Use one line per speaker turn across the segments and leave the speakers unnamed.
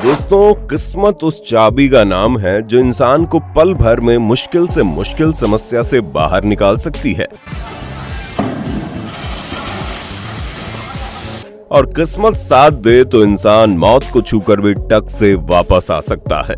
दोस्तों, किस्मत उस चाबी का नाम है जो इंसान को पल भर में मुश्किल से मुश्किल समस्या से बाहर निकाल सकती है। और किस्मत साथ दे तो इंसान मौत को छूकर भी टक से वापस आ सकता है।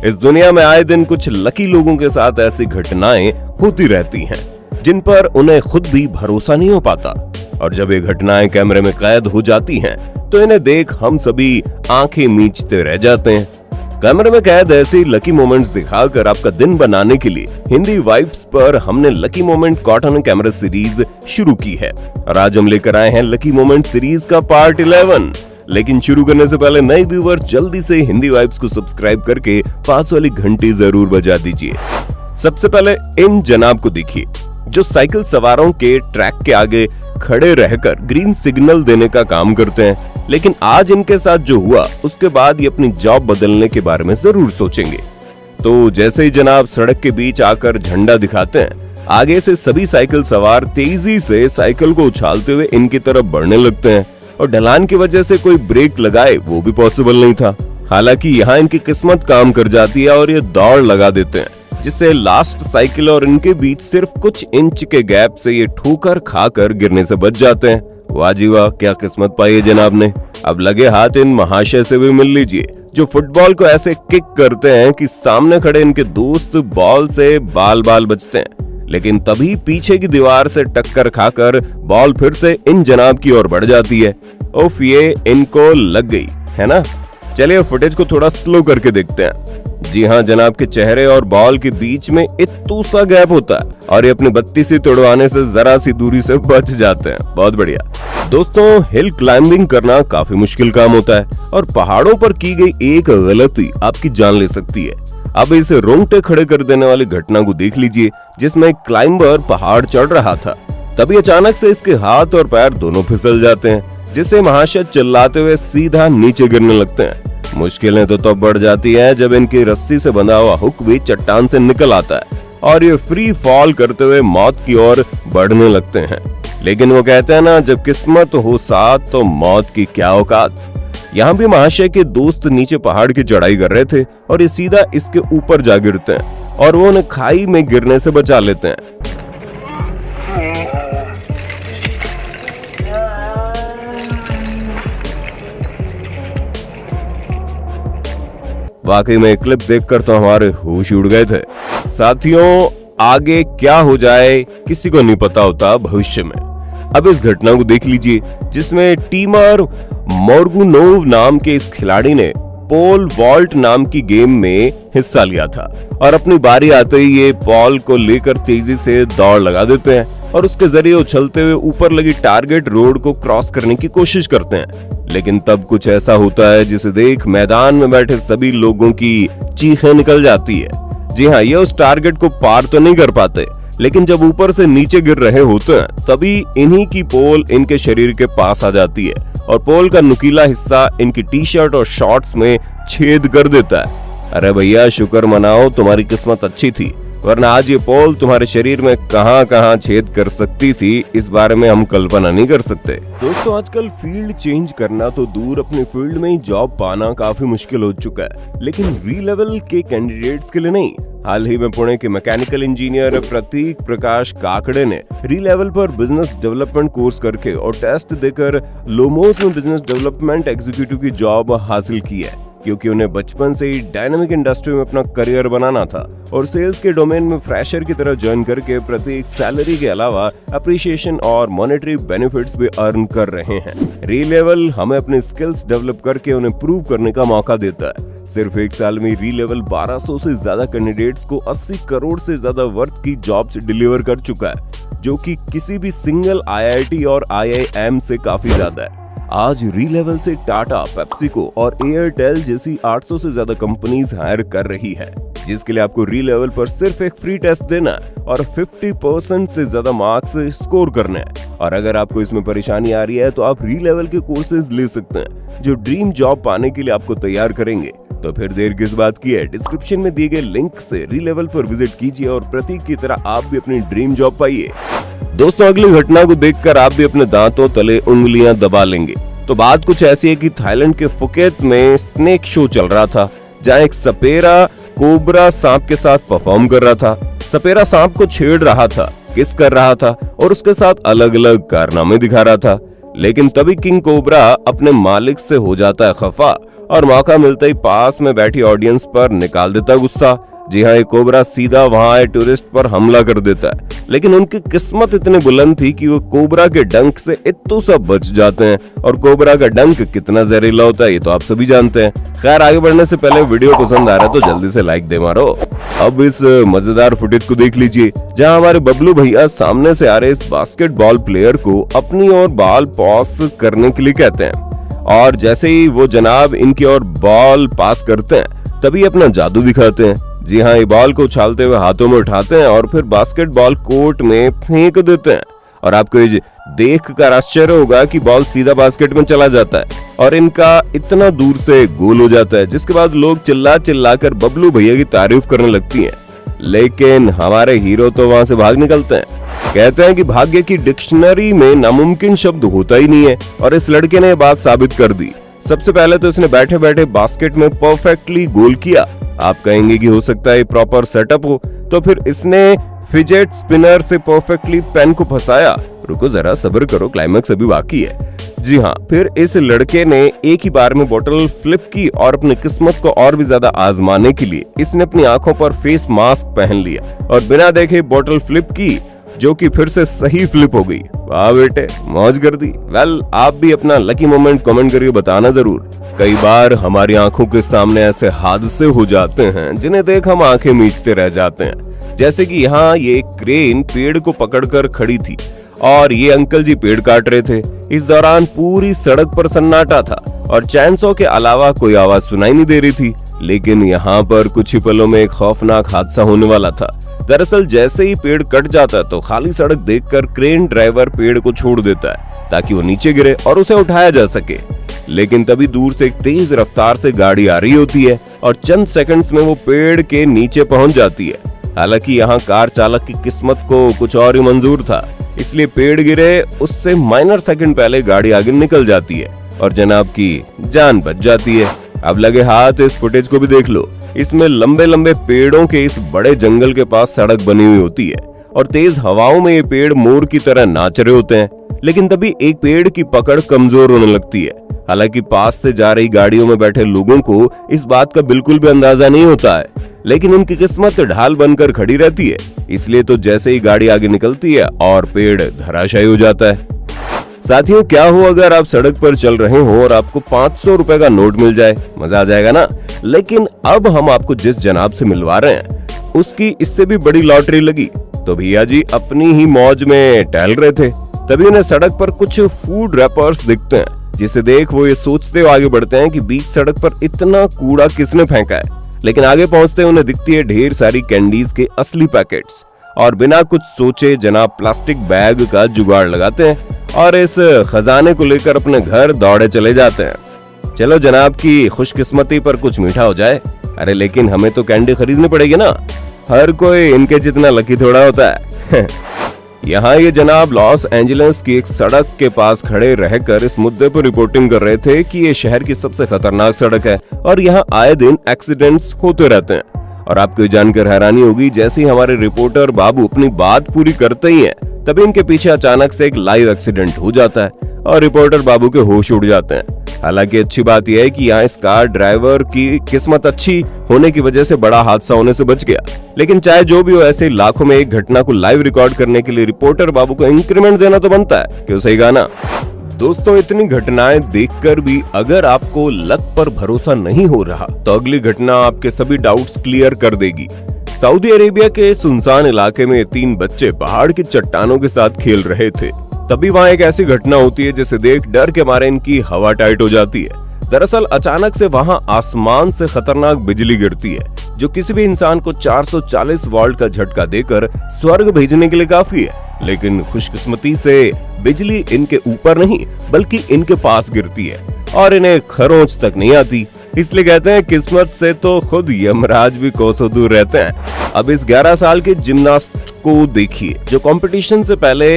इस दुनिया में आए दिन कुछ लकी लोगों के साथ ऐसी घटनाएं होती रहती हैं, जिन पर उन्हें खुद भी भरोसा नहीं हो पाता। और जब ये घटनाएं कैमरे में कैद हो जाती हैं, तो इन्हें देख हम सभी आंखें मींचते रह जाते हैं। कैमरे में कैद ऐसे लकी मोमेंट्स दिखाकर आपका दिन बनाने के लिए हिंदी वाइब्स पर हमने lucky moment caught on camera series शुरू की है। और आज हम लेकर आए हैं लकी मोमेंट सीरीज का पार्ट 11। लेकिन शुरू करने से पहले नए व्यूअर जल्दी से हिंदी वाइब्स को सब्सक्राइब करके पास वाली घंटी जरूर बजा दीजिए। सबसे पहले इन जनाब को देखिए, जो साइकिल सवारों के ट्रैक के आगे खड़े रहकर ग्रीन सिग्नल देने का काम करते हैं। लेकिन आज इनके साथ जो हुआ उसके बाद ये अपनी जॉब बदलने के बारे में जरूर सोचेंगे। तो जैसे ही जनाब सड़क के बीच आकर झंडा दिखाते हैं, आगे से सभी साइकिल सवार तेजी से साइकिल को उछालते हुए इनकी तरफ बढ़ने लगते हैं। और ढलान की वजह से कोई ब्रेक लगाए वो भी पॉसिबल नहीं था। हालांकि यहाँ इनकी किस्मत काम कर जाती है और ये दौड़ लगा देते हैं, जिससे लास्ट साइकिल और इनके बीच सिर्फ कुछ इंच के गैप से ये ठोकर खाकर गिरने से बच जाते हैं। वाह जी वाह, क्या किस्मत पाई है जनाब ने। अब लगे हाथ इन महाशय से भी मिल लीजिए, जो फुटबॉल को ऐसे किक करते हैं कि सामने खड़े इनके दोस्त बॉल से बाल बाल बचते हैं। लेकिन तभी पीछे की दीवार से टक्कर खाकर बॉल फिर से इन जनाब की ओर बढ़ जाती है। उफ, ये इनको लग गई है ना। चलिए फुटेज को थोड़ा स्लो करके देखते हैं। जी हाँ, जनाब के चेहरे और बॉल के बीच में इतना सा गैप होता है और ये अपनी बत्ती से तुड़वाने से जरा सी दूरी से बच जाते हैं। बहुत बढ़िया। दोस्तों, हिल क्लाइंबिंग करना काफी मुश्किल काम होता है और पहाड़ों पर की गई एक गलती आपकी जान ले सकती है। अब इस रोंगटे खड़े कर देने वाली घटना को देख लीजिए, जिसमें एक क्लाइंबर पहाड़ चढ़ रहा था। तभी अचानक से इसके हाथ और पैर दोनों फिसल जाते हैं, जिससे महाशय चिल्लाते हुए सीधा नीचे गिरने लगते हैं। मुश्किलें तो तब बढ़ जाती हैं जब इनकी रस्सी से बंधा हुआ हुक भी चट्टान से निकल आता है और ये फ्री फॉल करते हुए मौत की ओर बढ़ने लगते हैं। लेकिन वो कहते हैं ना, जब किस्मत हो साथ तो मौत की क्या औकात। यहाँ भी महाशय के दोस्त नीचे पहाड़ की चढ़ाई कर रहे थे और ये सीधा इसके ऊपर जा गिरते हैं और वो उन्हें खाई में गिरने से बचा लेते हैं। वाकई में क्लिप देखकर तो हमारे होश उड़ गए थे। साथियों, आगे क्या हो जाए किसी को नहीं पता होता भविष्य में। अब इस घटना को देख लीजिए, जिसमें टीमर मोर्गुनोव नाम के इस खिलाड़ी ने पोल वॉल्ट नाम की गेम में हिस्सा लिया था और अपनी बारी आते ही ये बॉल को लेकर तेजी से दौड़ लगा देते हैं और उसके जरिए उछलते हुए ऊपर लगी टारगेट रोड को क्रॉस करने की कोशिश करते हैं। लेकिन तब कुछ ऐसा होता है जिसे देख मैदान में बैठे सभी लोगों की चीखें निकल जाती है। जी हाँ, ये उस टारगेट को पार तो नहीं कर पाते, लेकिन जब ऊपर से नीचे गिर रहे होते हैं तभी इन्हीं की पोल इनके शरीर के पास आ जाती है और पोल का नुकीला हिस्सा इनकी टी शर्ट और शॉर्ट्स में छेद कर देता है। अरे भैया, शुक्र मनाओ, तुम्हारी किस्मत अच्छी थी, वरना आज ये पोल तुम्हारे शरीर में कहां कहां छेद कर सकती थी, इस बारे में हम कल्पना नहीं कर सकते। दोस्तों, आजकल फील्ड चेंज करना तो दूर, अपने फील्ड में ही जॉब पाना काफी मुश्किल हो चुका है। लेकिन री लेवल के कैंडिडेट्स के लिए नहीं। हाल ही में पुणे के मैकेनिकल इंजीनियर प्रतीक प्रकाश काकड़े ने री लेवल पर बिजनेस डेवलपमेंट कोर्स करके और टेस्ट देकर लोमोस में बिजनेस डेवलपमेंट एग्जीक्यूटिव की जॉब हासिल की है, क्योंकि उन्हें बचपन से ही डायनामिक इंडस्ट्री में अपना करियर बनाना था। और सेल्स के डोमेन में फ्रेशर की तरह ज्वाइन करके प्रत्येक सैलरी के अलावा अप्रिशिएशन और मॉनेटरी बेनिफिट्स भी अर्न कर रहे हैं। री लेवल हमें अपने स्किल्स डेवलप करके उन्हें प्रूव करने का मौका देता है। सिर्फ एक साल में री लेवल 1200 से ज्यादा कैंडिडेट्स को 80 करोड़ से ज्यादा वर्थ की जॉब्स डिलीवर कर चुका है, जो कि किसी भी सिंगल IIT और IIM से काफी ज्यादा है। आज री लेवल से टाटा, पेप्सिको और एयरटेल जैसी 800 से ज्यादा कंपनीज हायर कर रही है, जिसके लिए आपको री लेवल पर सिर्फ एक फ्री टेस्ट देना है और 50% से ज्यादा मार्क्स स्कोर करने हैं। और अगर आपको इसमें परेशानी आ रही है तो आप री लेवल के कोर्सेज ले सकते हैं, जो ड्रीम जॉब पाने के लिए आपको तैयार करेंगे। तो फिर देर किस बात की है, डिस्क्रिप्शन में दिए गए लिंक से री लेवल पर विजिट कीजिए और प्रतीक की तरह आप भी अपनी ड्रीम जॉब पाइए। दोस्तों अगली घटना को देखकर आप भी अपने दांतों तले उंगलियां दबा लेंगे। तो बात कुछ ऐसी है कि थाईलैंड के फुकेत में स्नेक शो चल रहा था, जहां एक सपेरा कोबरा सांप के साथ परफॉर्म कर रहा था। सपेरा सांप को छेड़ रहा था, किस कर रहा था और उसके साथ अलग अलग कारनामे दिखा रहा था। लेकिन तभी किंग कोबरा अपने मालिक से हो जाता है खफा और मौका मिलते ही पास में बैठी ऑडियंस पर निकाल देता गुस्सा। जी हाँ, एक कोबरा सीधा वहां आए टूरिस्ट पर हमला कर देता है। लेकिन उनकी किस्मत इतनी बुलंद थी कि वो कोबरा के डंक से इत्तू सब बच जाते हैं। और कोबरा का डंक कितना जहरीला होता है ये तो आप सभी जानते हैं। खैर, आगे बढ़ने से पहले वीडियो पसंद आ रहा है तो जल्दी से लाइक दे मारो। अब इस मजेदार फुटेज को देख लीजिए, जहां हमारे बबलू भैया सामने से आ रहे इस बास्केटबॉल प्लेयर को अपनी ओर बॉल पास करने के लिए कहते हैं। और जैसे ही वो जनाब इनकी ओर बॉल पास करते हैं तभी अपना जादू दिखाते हैं। जी हाँ, ये बॉल को उछालते हुए हाथों में उठाते हैं और फिर बास्केटबॉल कोर्ट में फेंक देते हैं। और आपको ये देख कर आश्चर्य होगा कि बॉल सीधा बास्केट में चला जाता है और इनका इतना दूर से गोल हो जाता है, जिसके बाद लोग चिल्ला चिल्ला कर बबलू भैया की तारीफ करने लगती हैं। लेकिन हमारे हीरो तो वहां से भाग निकलते हैं। कहते हैं कि भाग्य की डिक्शनरी में नामुमकिन शब्द होता ही नहीं है और इस लड़के ने बात साबित कर दी। सबसे पहले तो इसने बैठे बैठे बास्केट में परफेक्टली गोल किया। आप कहेंगे कि हो सकता है प्रॉपर सेटअप हो, तो फिर इसने फिजेट स्पिनर से परफेक्टली पेन को फंसाया। रुको जरा, सब्र करो, क्लाइमैक्स अभी बाकी है। जी हाँ, फिर इस लड़के ने एक ही बार में बोतल फ्लिप की और अपनी किस्मत को और भी ज्यादा आजमाने के लिए इसने अपनी आंखों पर फेस मास्क पहन लिया और बिना देखे बोतल फ्लिप की, जो कि फिर से सही फ्लिप हो गई। वाह बेटे, मौज कर दी। वेल, आप भी अपना लकी मोमेंट कमेंट करके बताना जरूर। कई बार हमारी आंखों के सामने ऐसे हादसे हो जाते हैं जिन्हें देख हम आंखें मीचते रह जाते हैं। जैसे कि यहाँ ये क्रेन पेड़ को पकड़कर खड़ी थी और ये अंकल जी पेड़ काट रहे थे। इस दौरान पूरी सड़क पर सन्नाटा था और चैनसो के अलावा कोई आवाज सुनाई नहीं दे रही थी। लेकिन यहाँ पर कुछ ही पलों में एक खौफनाक हादसा होने वाला था। दरअसल जैसे ही पेड़ कट जाता है तो खाली सड़क देखकर क्रेन ड्राइवर पेड़ को छोड़ देता है ताकि वो नीचे गिरे और उसे उठाया जा सके। लेकिन तभी दूर से एक तेज रफ्तार से गाड़ी आ रही होती है और चंद सेकंड्स में वो पेड़ के नीचे पहुंच जाती है। हालांकि यहाँ कार चालक की किस्मत को कुछ और ही मंजूर था, इसलिए पेड़ गिरे उससे माइनर सेकंड पहले गाड़ी आगे निकल जाती है और जनाब की जान बच जाती है। अब लगे हाथ इस फुटेज को भी देख लो। इसमें लंबे लंबे पेड़ों के इस बड़े जंगल के पास सड़क बनी हुई होती है और तेज हवाओं में ये पेड़ मोर की तरह नाच रहे होते हैं। लेकिन तभी एक पेड़ की पकड़ कमजोर होने लगती है। हालांकि पास से जा रही गाड़ियों में बैठे लोगों को इस बात का बिल्कुल भी अंदाजा नहीं होता है, लेकिन उनकी किस्मत ढाल बनकर खड़ी रहती है। इसलिए तो जैसे ही गाड़ी आगे निकलती है और पेड़ धराशायी हो जाता है। साथियों, क्या हो अगर आप सड़क पर चल रहे हो और आपको 500 रुपए का नोट मिल जाए? मजा आ जाएगा ना। लेकिन अब हम आपको जिस जनाब से मिलवा रहे हैं उसकी इससे भी बड़ी लॉटरी लगी। तो भैया जी अपनी ही मौज में टहल रहे थे, तभी उन्हें सड़क पर कुछ फूड रैपर्स दिखते हैं, जिसे देख वो ये सोचते हुए आगे बढ़ते हैं कि बीच सड़क पर इतना कूड़ा किसने फेंका है। लेकिन आगे पहुंचते उन्हें दिखती है ढेर सारी कैंडीज के असली पैकेट्स और बिना कुछ सोचे जनाब प्लास्टिक बैग का जुगाड़ लगाते हैं और इस खजाने को लेकर अपने घर दौड़े चले जाते हैं। चलो जनाब की खुशकिस्मती पर कुछ मीठा हो जाए। अरे लेकिन हमें तो कैंडी खरीदनी पड़ेगी ना, हर कोई इनके जितना लकी थोड़ा होता है। यहाँ ये जनाब लॉस एंजलिस की एक सड़क के पास खड़े रहकर इस मुद्दे पर रिपोर्टिंग कर रहे थे कि ये शहर की सबसे खतरनाक सड़क है और यहाँ आए दिन एक्सीडेंट्स होते रहते हैं। और आपको जानकर हैरानी होगी, जैसे ही हमारे रिपोर्टर बाबू अपनी बात पूरी करते ही हैं, तभी इनके पीछे अचानक से एक लाइव एक्सीडेंट हो जाता है और रिपोर्टर बाबू के होश उड़ जाते हैं। हालांकि अच्छी बात यह है कि यहाँ इस कार ड्राइवर की किस्मत अच्छी होने की वजह से बड़ा हादसा होने से बच गया। लेकिन चाहे जो भी हो, ऐसे लाखों में एक घटना को लाइव रिकॉर्ड करने के लिए रिपोर्टर बाबू को इंक्रीमेंट देना तो बनता है, क्यों सही गाना। दोस्तों, इतनी घटनाएं देखकर भी अगर आपको लक पर भरोसा नहीं हो रहा तो अगली घटना आपके सभी डाउट्स क्लियर कर देगी। सऊदी अरेबिया के सुनसान इलाके में 3 बच्चे पहाड़ की चट्टानों के साथ खेल रहे थे। तभी वहाँ एक ऐसी घटना होती है जिसे देख डर के मारे इनकी हवा टाइट हो जाती है। दरअसल अचानक से वहाँ आसमान से खतरनाक बिजली गिरती है, जो किसी भी इंसान को 440 वोल्ट का झटका देकर स्वर्ग भेजने के लिए काफी है। लेकिन खुशकिस्मती से बिजली इनके ऊपर नहीं बल्कि इनके पास गिरती है और इन्हें खरोंच तक नहीं आती। इसलिए कहते हैं किस्मत से तो खुद यमराज भी कोसों दूर रहते हैं। अब इस 11 साल के जिम्नास्ट को देखिए, जो कंपटीशन से पहले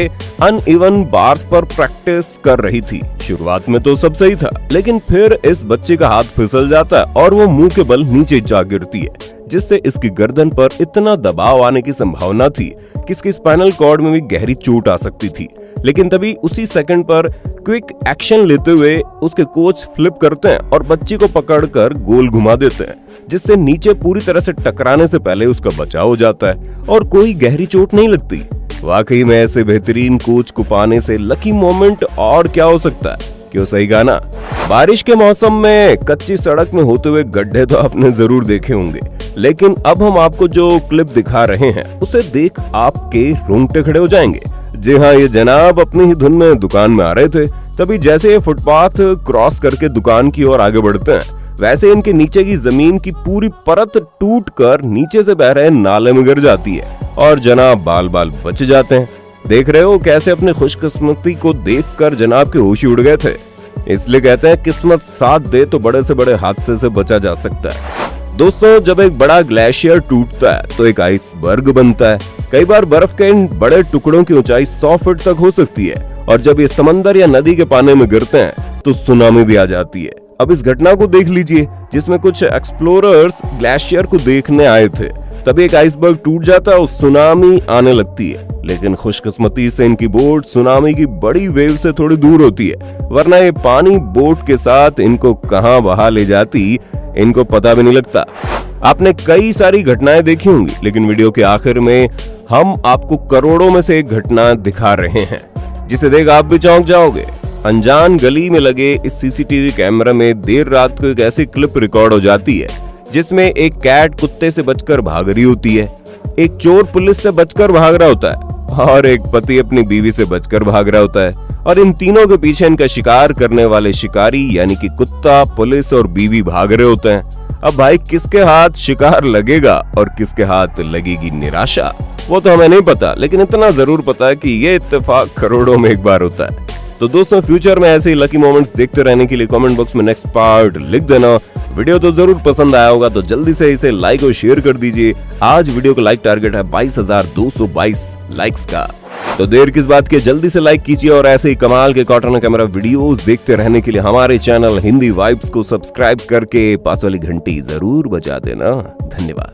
अनइवन बार्स पर प्रैक्टिस कर रही थी। शुरुआत में तो सब सही था, लेकिन फिर इस बच्चे का हाथ फिसल जाता है और वो मुंह के बल नीचे जा गिरती है, जिससे इसकी गर्दन पर इतना दबाव आने की संभावना थी कि इसकी स्पाइनल कॉर्ड में भी गहरी चोट आ सकती थी। लेकिन तभी उसी सेकंड पर क्विक एक्शन लेते हुए उसके कोच फ्लिप करते हैं और बच्ची को पकड़कर गोल घुमा देते हैं, जिससे नीचे पूरी तरह से टकराने से पहले उसका बचाव हो जाता है और कोई गहरी चोट नहीं लगती। वाकई में ऐसे बेहतरीन कोच को पाने से लकी मोमेंट और क्या हो सकता है, क्यों सही गाना। बारिश के मौसम में कच्ची सड़क में होते हुए गड्ढे तो आपने जरूर देखे होंगे, लेकिन अब हम आपको जो क्लिप दिखा रहे हैं उसे देख आपके रोंगटे खड़े हो जाएंगे। जी हाँ, ये जनाब अपनी ही धुन में दुकान में आ रहे थे, तभी जैसे ये फुटपाथ क्रॉस करके दुकान की ओर आगे बढ़ते हैं, वैसे इनके नीचे की जमीन की पूरी परत टूटकर नीचे से बह रहे नाले में गिर जाती है और जनाब बाल बाल बच जाते हैं। देख रहे हो कैसे अपनी खुशकिस्मती को देखकर जनाब के होश ही उड़ गए थे। इसलिए कहते हैं किस्मत साथ दे तो बड़े से बड़े हादसे से बचा जा सकता है। दोस्तों, जब एक बड़ा ग्लेशियर टूटता है तो एक आइसबर्ग बनता है। कई बार बर्फ के इन बड़े टुकड़ों की ऊंचाई 100 फीट तक हो सकती है और जब ये समंदर या नदी के पानी में गिरते हैं तो सुनामी भी आ जाती है। अब इस घटना को देख लीजिए, जिसमें कुछ एक्सप्लोरर्स ग्लेशियर को देखने आए थे। तभी एक आइसबर्ग टूट जाता है और सुनामी आने लगती है, लेकिन खुशकिस्मती से इनकी बोट सुनामी की बड़ी वेव से थोड़ी दूर होती है, वरना ये पानी बोट के साथ इनको कहां बहा ले जाती इनको पता भी नहीं लगता। आपने कई सारी घटनाएं देखी होंगी, लेकिन वीडियो के आखिर में हम आपको करोड़ों में से एक घटना दिखा रहे हैं, जिसे देख आप भी चौंक जाओगे। अनजान गली में लगे इस सीसीटीवी कैमरा में देर रात को एक ऐसी क्लिप रिकॉर्ड हो जाती है जिसमें एक कैट कुत्ते से बचकर भाग रही होती है, एक चोर पुलिस से बचकर भाग रहा होता है और एक पति अपनी बीवी से बचकर भाग रहा होता है, और इन तीनों के पीछे इनका शिकार करने वाले शिकारी यानी कि कुत्ता, पुलिस और बीवी भाग रहे होते हैं। अब भाई किसके हाथ शिकार लगेगा और किसके हाथ लगेगी निराशा, वो तो हमें नहीं पता, लेकिन इतना जरूर पता है कि ये इत्तेफाक करोड़ों में एक बार होता है। तो दोस्तों, फ्यूचर में ऐसे ही लकी मोमेंट्स देखते रहने के लिए कमेंट बॉक्स में नेक्स्ट पार्ट लिख देना। वीडियो तो जरूर पसंद आया होगा तो जल्दी से इसे लाइक और शेयर कर दीजिए। आज वीडियो का लाइक टारगेट है 22,222 लाइक्स का, तो देर किस बात की, जल्दी से लाइक कीजिए और ऐसे ही कमाल के कॉर्नर कैमरा वीडियोस देखते रहने के लिए हमारे चैनल हिंदी वाइब्स को सब्सक्राइब करके पास वाली घंटी जरूर बजा देना। धन्यवाद।